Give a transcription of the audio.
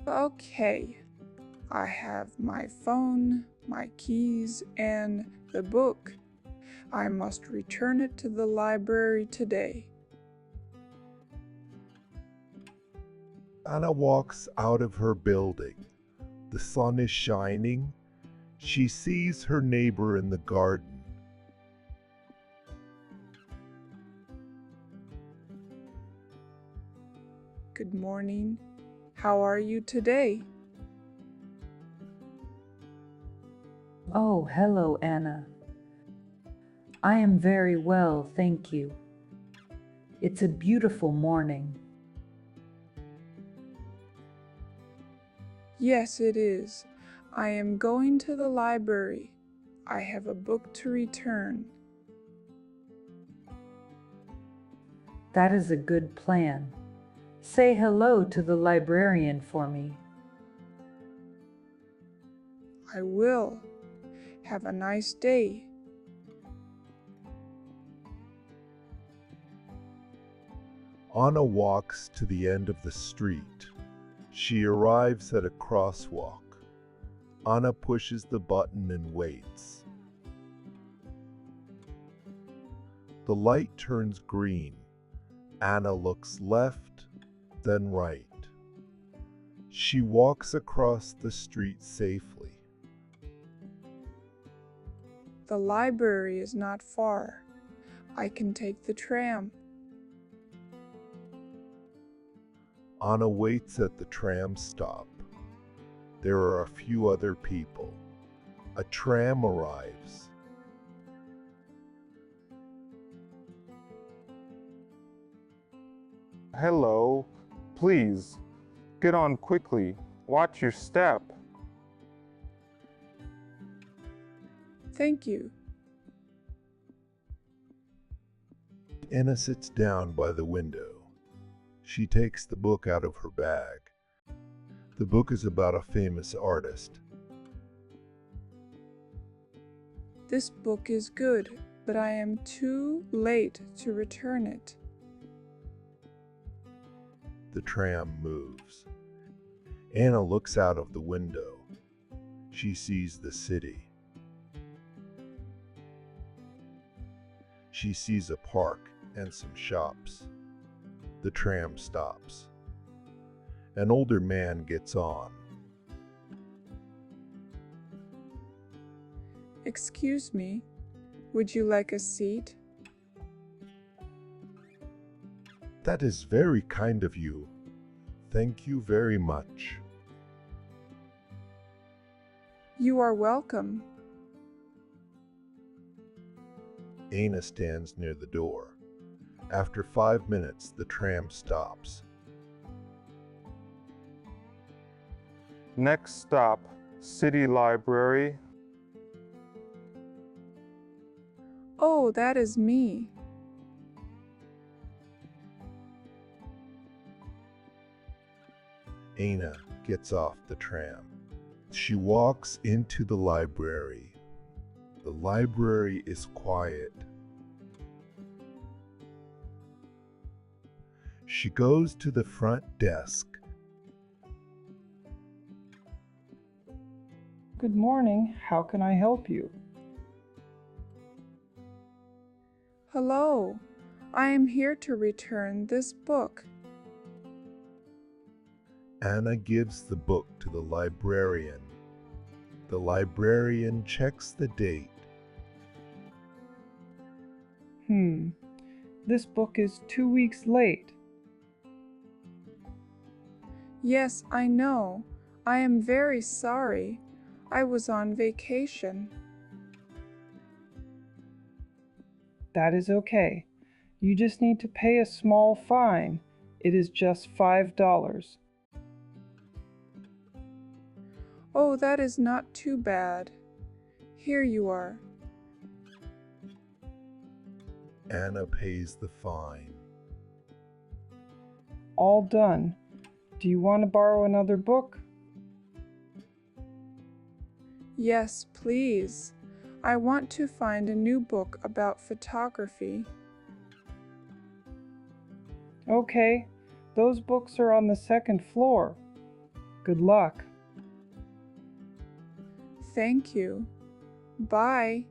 Okay, I have my phone, my keys, and the book. I must return it to the library today. Anna walks out of her building. The sun is shining. She sees her neighbor in the garden. Good morning. How are you today? Oh, hello, Anna. I am very well, thank you. It's a beautiful morning. Yes, it is. I am going to the library. I have a book to return. That is a good plan. Say hello to the librarian for me. I will. Have a nice day. Anna walks to the end of the street. She arrives at a crosswalk. Anna pushes the button and waits. The light turns green. Anna looks left, then right. She walks across the street safely. The library is not far. I can take the tram. Anna waits at the tram stop. There are a few other people. A tram arrives. Hello, please, get on quickly. Watch your step. Thank you. Anna sits down by the window. She takes the book out of her bag. The book is about a famous artist. This book is good, but I am too late to return it. The tram moves. Anna looks out of the window. She sees the city. She sees a park and some shops. The tram stops. An older man gets on. Excuse me, would you like a seat? That is very kind of you. Thank you very much. You are welcome. Anna stands near the door. After 5 minutes, the tram stops. Next stop, City Library. Oh, that is me. Anna gets off the tram. She walks into the library. The library is quiet. She goes to the front desk. Good morning. How can I help you? Hello, I am here to return this book. Anna gives the book to the librarian. The librarian checks the date. This book is 2 weeks late. Yes, I know. I am very sorry. I was on vacation. That is okay. You just need to pay a small fine. It is just $5. Oh, that is not too bad. Here you are. Anna pays the fine. All done. Do you want to borrow another book? Yes, please. I want to find a new book about photography. Okay, those books are on the second floor. Good luck. Thank you. Bye.